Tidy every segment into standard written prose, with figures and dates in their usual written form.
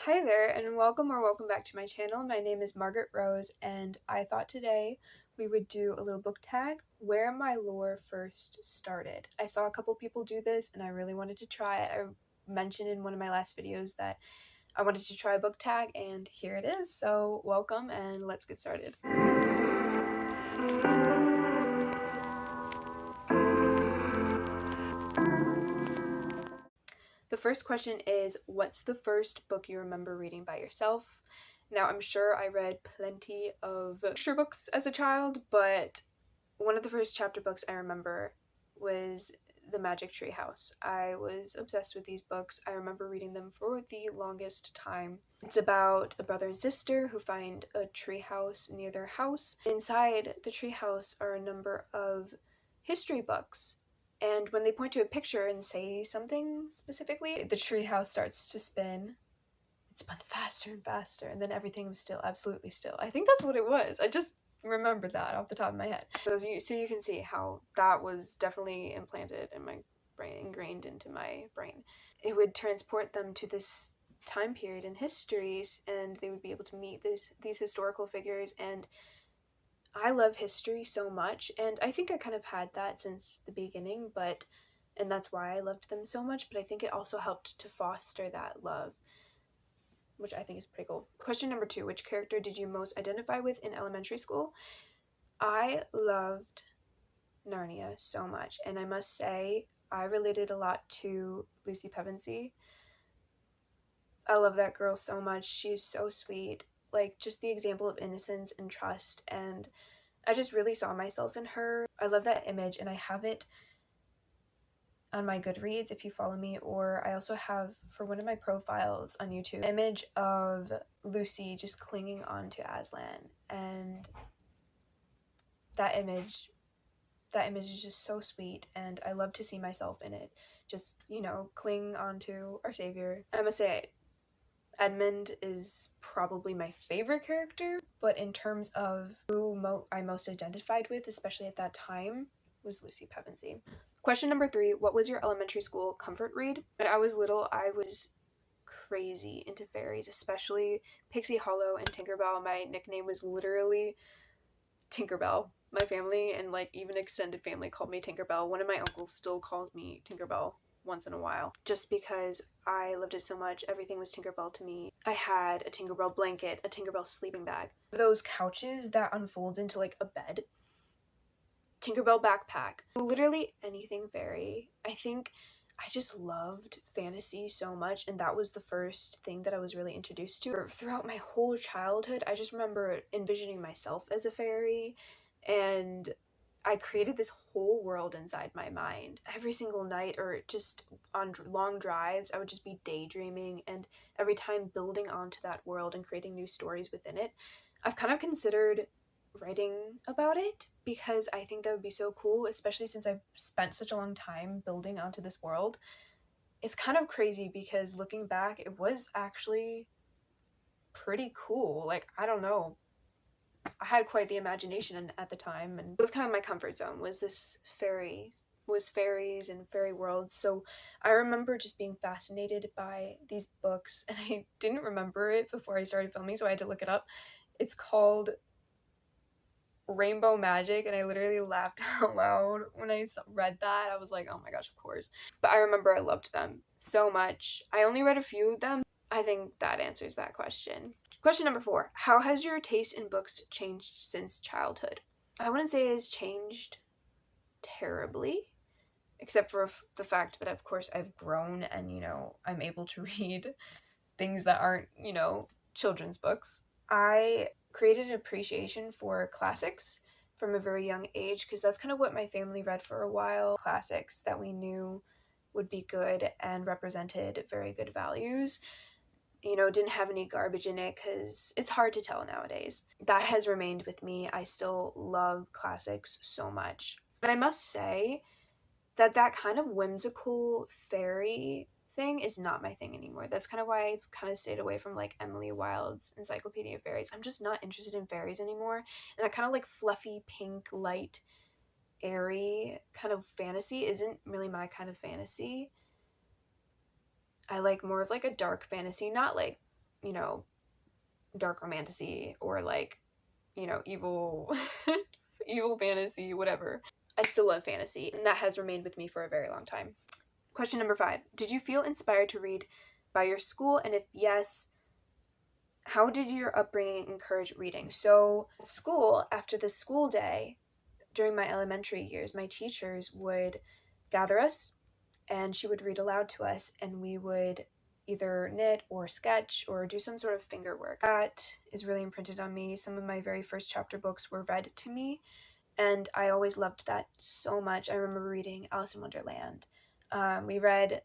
Hi there, and welcome back to my channel. My name is Margaret Rose, and I thought today we would do a little book tag, where my lore first started. I saw a couple people do this, and I really wanted to try it. I mentioned in one of my last videos that I wanted to try a book tag, and here it is. So welcome, and let's get started. The first question is, what's the first book you remember reading by yourself? Now, I'm sure I read plenty of picture books as a child, but one of the first chapter books I remember was The Magic Tree House. I was obsessed with these books. I remember reading them for the longest time. It's about a brother and sister who find a tree house near their house. Inside the tree house are a number of history books. And when they point to a picture and say something specifically, the tree house starts to spin. It spun faster and faster, and then everything was still, absolutely still. I think that's what it was. I just remember that off the top of my head. So you can see how that was definitely implanted in my brain, ingrained into my brain. It would transport them to this time period in histories, and they would be able to meet these historical figures. And I love history so much, and I think I kind of had that since the beginning, and that's why I loved them so much, but I think it also helped to foster that love, which I think is pretty cool. Question number 2, which character did you most identify with in elementary school? I loved Narnia so much, and I must say I related a lot to Lucy Pevensey. I love that girl so much. She's so sweet. Like, just the example of innocence and trust, and I just really saw myself in her. I love that image, and I have it on my Goodreads if you follow me, or I also have for one of my profiles on YouTube, an image of Lucy just clinging on to Aslan, and that image is just so sweet, and I love to see myself in it, just, cling on to our savior. I must say, Edmund is probably my favorite character, but in terms of who I most identified with, especially at that time, was Lucy Pevensey. Question number 3, what was your elementary school comfort read? When I was little, I was crazy into fairies, especially Pixie Hollow and Tinkerbell. My nickname was literally Tinkerbell. My family and even extended family called me Tinkerbell. One of my uncles still calls me Tinkerbell once in a while, just because I loved it so much. Everything was Tinkerbell to me. I had a Tinkerbell blanket, a Tinkerbell sleeping bag, those couches that unfold into a bed, Tinkerbell backpack, literally anything fairy. I think I just loved fantasy so much, and that was the first thing that I was really introduced to. Throughout my whole childhood, I just remember envisioning myself as a fairy, and I created this whole world inside my mind. Every single night, or just on long drives, I would just be daydreaming, and every time building onto that world and creating new stories within it. I've kind of considered writing about it because I think that would be so cool, especially since I've spent such a long time building onto this world. It's kind of crazy because looking back, it was actually pretty cool. I don't know, I had quite the imagination at the time, and it was kind of my comfort zone, was fairies and fairy worlds. So I remember just being fascinated by these books, and I didn't remember it before I started filming, so I had to look it up. It's called Rainbow Magic, and I literally laughed out loud when I read that. I was like, oh my gosh, of course. But I remember I loved them so much. I only read a few of them. I think that answers that question. Question number 4, how has your taste in books changed since childhood? I wouldn't say it has changed terribly, except for the fact that, of course, I've grown and, I'm able to read things that aren't, children's books. I created an appreciation for classics from a very young age, because that's kind of what my family read for a while. Classics that we knew would be good and represented very good values. Didn't have any garbage in it, because it's hard to tell nowadays. That has remained with me. I still love classics so much. But I must say that kind of whimsical fairy thing is not my thing anymore. That's kind of why I've kind of stayed away from Emily Wilde's Encyclopedia of Fairies. I'm just not interested in fairies anymore. And that kind of fluffy pink, light, airy kind of fantasy isn't really my kind of fantasy. I like more of a dark fantasy, not you know, dark romantasy or like, you know, evil evil fantasy, whatever. I still love fantasy, and that has remained with me for a very long time. Question number 5. Did you feel inspired to read by your school? And if yes, how did your upbringing encourage reading? So, at school, after the school day, during my elementary years, my teachers would gather us and she would read aloud to us, and we would either knit or sketch or do some sort of finger work. That is really imprinted on me. Some of my very first chapter books were read to me, and I always loved that so much. I remember reading Alice in Wonderland. We read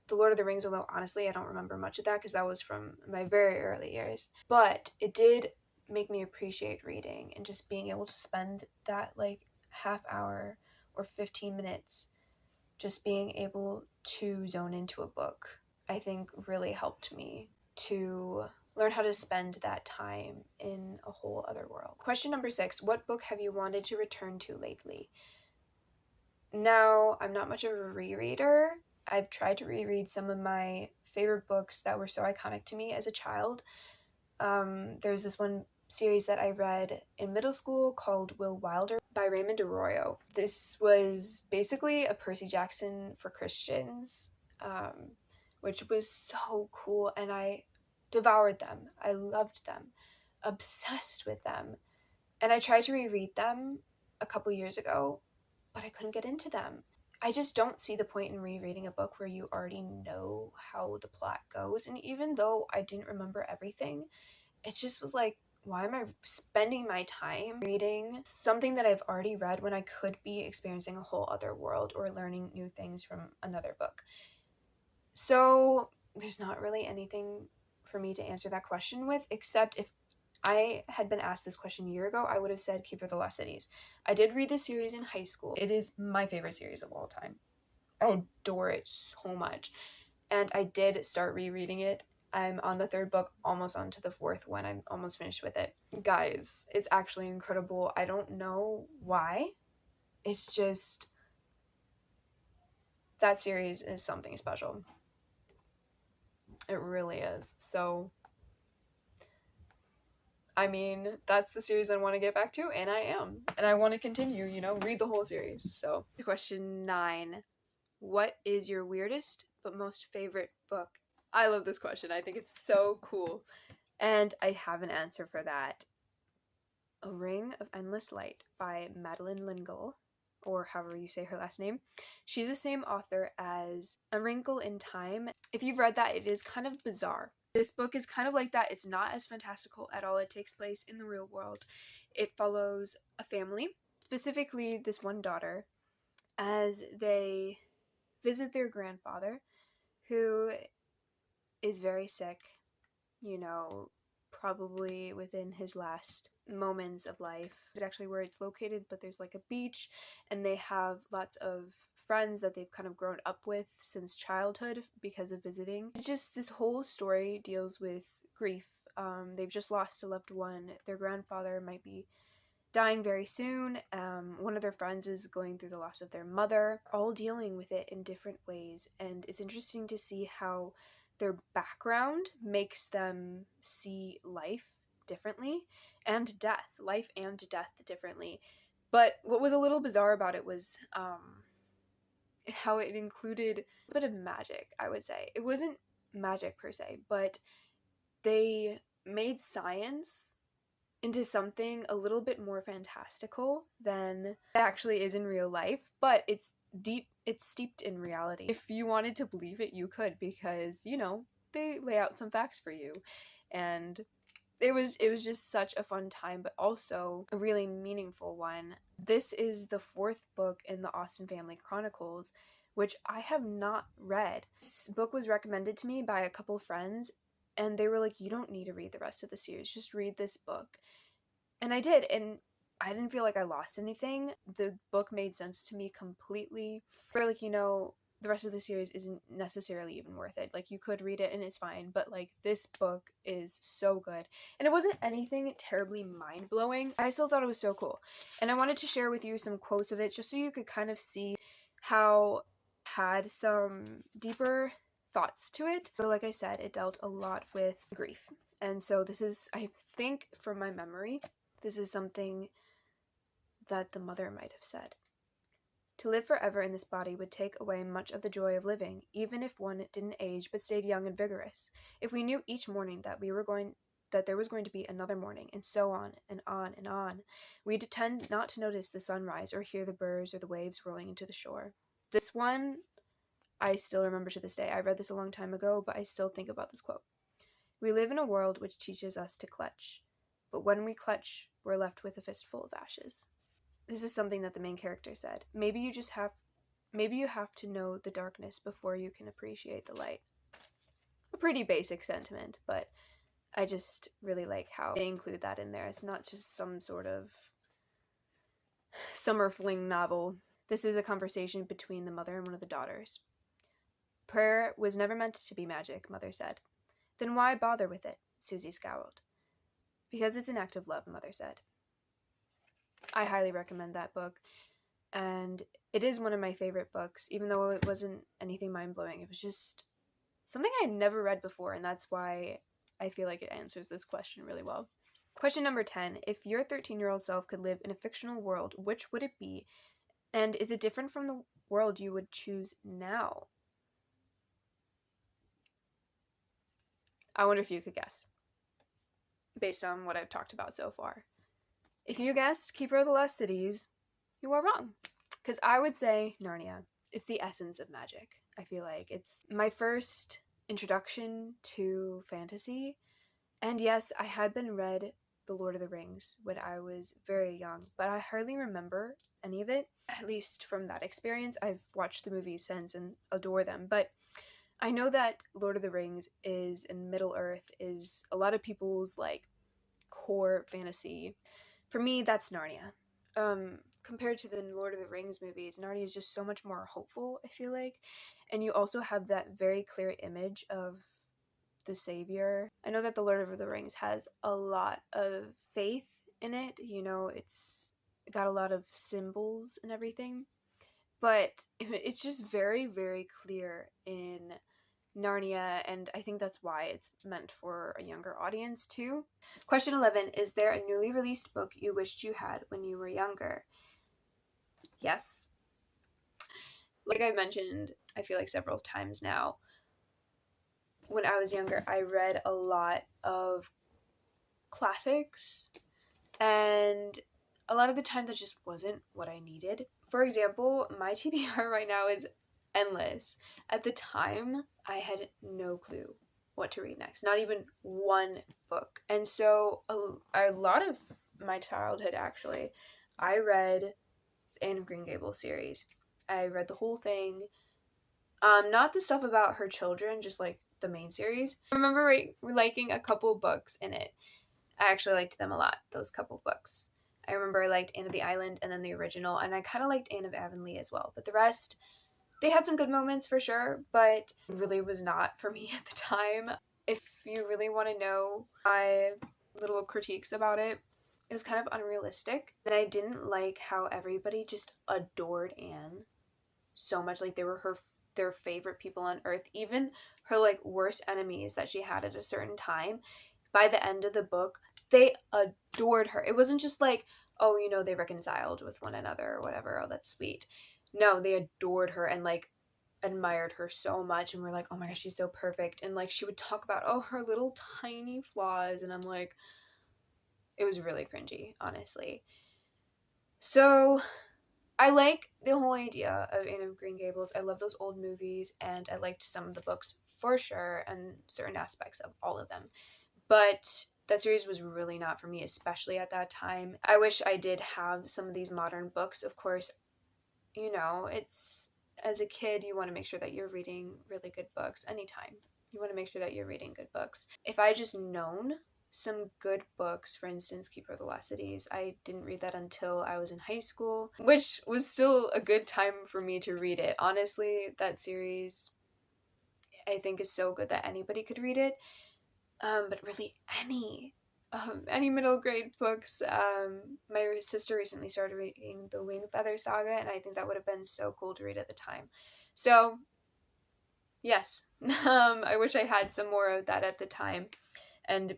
The Lord of the Rings, although honestly I don't remember much of that because that was from my very early years. But it did make me appreciate reading and just being able to spend that like half hour or 15 minutes just being able to zone into a book, I think really helped me to learn how to spend that time in a whole other world. Question number 6. What book have you wanted to return to lately? Now, I'm not much of a rereader. I've tried to reread some of my favorite books that were so iconic to me as a child. There's this one series that I read in middle school called Will Wilder by Raymond Arroyo. This was basically a Percy Jackson for Christians, which was so cool, and I devoured them. I loved them, obsessed with them, and I tried to reread them a couple years ago, but I couldn't get into them. I just don't see the point in rereading a book where you already know how the plot goes, and even though I didn't remember everything, it just was like, why am I spending my time reading something that I've already read when I could be experiencing a whole other world or learning new things from another book? So there's not really anything for me to answer that question with, except if I had been asked this question a year ago, I would have said Keeper of the Lost Cities. I did read this series in high school. It is my favorite series of all time. I adore it so much. And I did start rereading it. I'm on the 3rd book, almost on to the 4th one. I'm almost finished with it. Guys, it's actually incredible. I don't know why. It's just, that series is something special. It really is. So, I mean, that's the series I want to get back to, and I am. And I want to continue, read the whole series. So, question 9. What is your weirdest but most favorite book? I love this question. I think it's so cool. And I have an answer for that. A Ring of Endless Light by Madeline L'Engle, or however you say her last name. She's the same author as A Wrinkle in Time. If you've read that, it is kind of bizarre. This book is kind of like that. It's not as fantastical at all. It takes place in the real world. It follows a family, specifically this one daughter, as they visit their grandfather, who is very sick, probably within his last moments of life. It's actually where it's located, but there's like a beach, and they have lots of friends that they've kind of grown up with since childhood because of visiting. It's just, this whole story deals with grief. They've just lost a loved one. Their grandfather might be dying very soon. One of their friends is going through the loss of their mother, all dealing with it in different ways. And it's interesting to see how their background makes them see life differently, and life and death differently. But what was a little bizarre about it was how it included a bit of magic, I would say. It wasn't magic per se, but they made science into something a little bit more fantastical than it actually is in real life, but it's steeped in reality. If you wanted to believe it, you could, because, they lay out some facts for you. And it was just such a fun time, but also a really meaningful one. This is the 4th book in the Austen Family Chronicles, which I have not read. This book was recommended to me by a couple friends, and they were like, you don't need to read the rest of the series, just read this book. And I did, and I didn't feel like I lost anything. The book made sense to me completely. Or like, the rest of the series isn't necessarily even worth it. Like, you could read it and it's fine, but like, this book is so good. And it wasn't anything terribly mind-blowing. I still thought it was so cool. And I wanted to share with you some quotes of it just so you could kind of see how it had some deeper thoughts to it. So like I said, it dealt a lot with grief. And so this is, I think from my memory, this is something that the mother might have said. To live forever in this body would take away much of the joy of living, even if one didn't age but stayed young and vigorous. If we knew each morning that there was going to be another morning, and so on and on and on, we'd tend not to notice the sunrise or hear the birds or the waves rolling into the shore. This one I still remember to this day. I read this a long time ago, but I still think about this quote. We live in a world which teaches us to clutch, but when we clutch, we're left with a fistful of ashes. This is something that the main character said. Maybe you have to know the darkness before you can appreciate the light. A pretty basic sentiment, but I just really like how they include that in there. It's not just some sort of summer fling novel. This is a conversation between the mother and one of the daughters. Prayer was never meant to be magic, Mother said. Then why bother with it? Susie scowled. Because it's an act of love, Mother said. I highly recommend that book, and it is one of my favorite books, even though it wasn't anything mind-blowing. It was just something I had never read before, and that's why I feel like it answers this question really well. Question number 10. If your 13-year-old self could live in a fictional world, which would it be? And is it different from the world you would choose now? I wonder if you could guess, based on what I've talked about so far. If you guessed Keeper of the Lost Cities, you are wrong. Because I would say Narnia. It's the essence of magic. I feel like it's my first introduction to fantasy. And yes, I had been read The Lord of the Rings when I was very young, but I hardly remember any of it, at least from that experience. I've watched the movies since and adore them, but I know that Lord of the Rings is in Middle Earth is a lot of people's like core fantasy. For me, that's Narnia. Compared to the Lord of the Rings movies, Narnia is just so much more hopeful, I feel like. And you also have that very clear image of the savior. I know that the Lord of the Rings has a lot of faith in it. You know, it's got a lot of symbols and everything. But it's just very, very clear in Narnia, and I think that's why it's meant for a younger audience too. Question 11. Is there a newly released book you wished you had when you were younger? Yes. Like I mentioned, I feel like several times now, when I was younger, I read a lot of classics, and a lot of the time that just wasn't what I needed. For example, my TBR right now is endless. At the time, I had no clue what to read next, not even one book. And so a lot of my childhood, actually, I read Anne of Green Gables series. I read the whole thing. Not the stuff about her children, just like the main series. I remember liking a couple books in it. I actually liked them a lot, those couple books. I remember I liked Anne of the Island and then the original, and I kind of liked Anne of Avonlea as well. But the rest, they had some good moments for sure, but it really was not for me at the time. If you really want to know my little critiques about it, it was kind of unrealistic. And I didn't like how everybody just adored Anne so much. Like they were their favorite people on earth. Even her like worst enemies that she had at a certain time, by the end of the book, they adored her. It wasn't just like, oh, you know, they reconciled with one another or whatever. Oh, that's sweet. No, they adored her and like admired her so much and were like, oh my gosh, she's so perfect. And like she would talk about, oh, her little tiny flaws. And I'm like, it was really cringy, honestly. So I like the whole idea of Anne of Green Gables. I love those old movies, and I liked some of the books for sure, and certain aspects of all of them. But that series was really not for me, especially at that time. I wish I did have some of these modern books. Of course, you know, it's as a kid, you want to make sure that you're reading really good books anytime. You want to make sure that you're reading good books. If I just known some good books, for instance, Keeper of the Lost Cities, I didn't read that until I was in high school, which was still a good time for me to read it. Honestly, that series I think is so good that anybody could read it. But really any middle grade books. My sister recently started reading the Wing Feather Saga, and I think that would have been so cool to read at the time. So Yes. I wish I had some more of that at the time. And,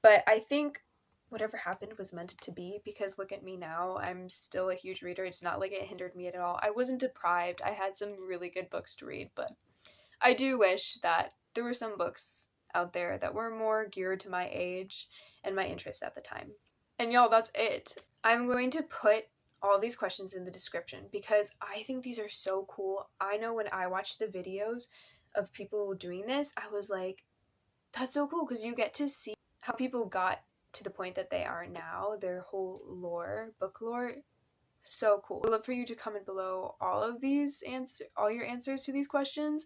but I think whatever happened was meant to be, because look at me now. I'm still a huge reader. It's not like it hindered me at all. I wasn't deprived. I had some really good books to read, but I do wish that there were some books out there that were more geared to my age and my interests at the time. And y'all, that's it. I'm going to put all these questions in the description because I think these are so cool. I know when I watched the videos of people doing this, I was like, that's so cool, because you get to see how people got to the point that they are now, their whole lore, book lore. So cool. I'd love for you to comment below all of these all your answers to these questions,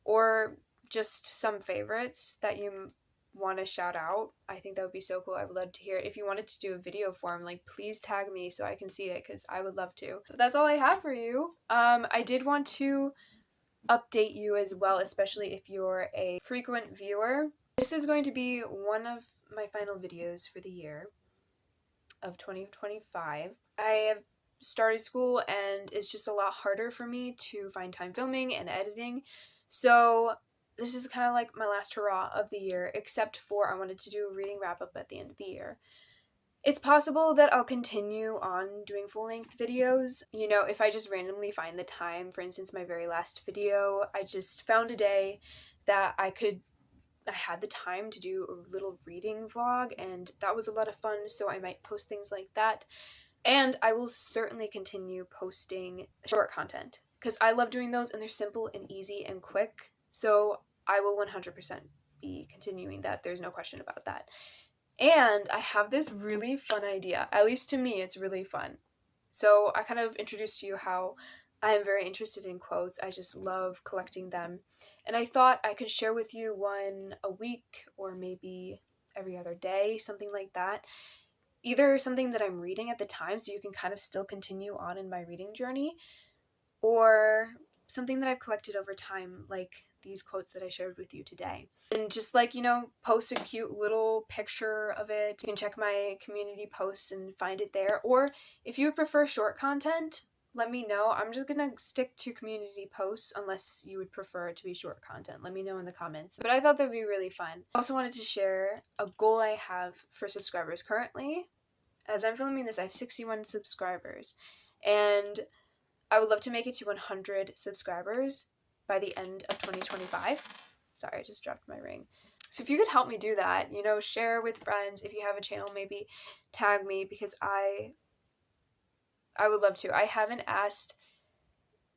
or just some favorites that you want to shout out. I think that would be so cool. I would love to hear it. If you wanted to do a video form, like, please tag me so I can see it, because I would love to. But that's all I have for you. I did want to update you as well, especially if you're a frequent viewer. This is going to be one of my final videos for the year of 2025. I have started school and it's just a lot harder for me to find time filming and editing. So this is kind of like my last hurrah of the year, except for I wanted to do a reading wrap up at the end of the year. It's possible that I'll continue on doing full-length videos, if I just randomly find the time. For instance, my very last video, I just found a day that I had the time to do a little reading vlog, and that was a lot of fun, so I might post things like that. And I will certainly continue posting short content, because I love doing those, and they're simple and easy and quick, so I will 100% be continuing that. There's no question about that. And I have this really fun idea. At least to me, it's really fun. So I kind of introduced to you how I am very interested in quotes. I just love collecting them. And I thought I could share with you one a week, or maybe every other day, something like that. Either something that I'm reading at the time, so you can kind of still continue on in my reading journey, or something that I've collected over time, like these quotes that I shared with you today. And just post a cute little picture of it. You can check my community posts and find it there. Or if you prefer short content, let me know. I'm just gonna stick to community posts unless you would prefer it to be short content. Let me know in the comments. But I thought that'd be really fun. I also wanted to share a goal I have for subscribers currently. As I'm filming this, I have 61 subscribers. And I would love to make it to 100 subscribers by the end of 2025. Sorry, I just dropped my ring. So if you could help me do that, share with friends. If you have a channel, maybe tag me, because I would love to. I haven't asked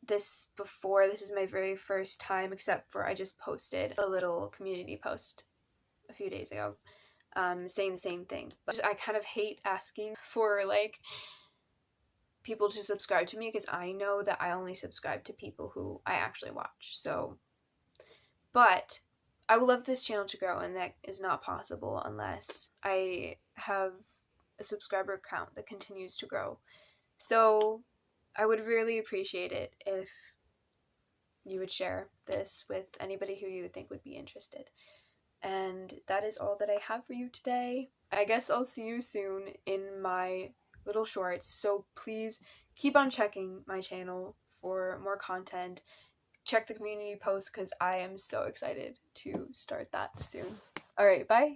this before. This is my very first time, except for I just posted a little community post a few days ago, saying the same thing. But I kind of hate asking for people to subscribe to me, because I know that I only subscribe to people who I actually watch. So, but I would love this channel to grow, and that is not possible unless I have a subscriber count that continues to grow. So I would really appreciate it if you would share this with anybody who you think would be interested. And that is all that I have for you today. I guess I'll see you soon in my little shorts, so please keep on checking my channel for more content. Check the community post, because I am so excited to start that soon. Alright, bye!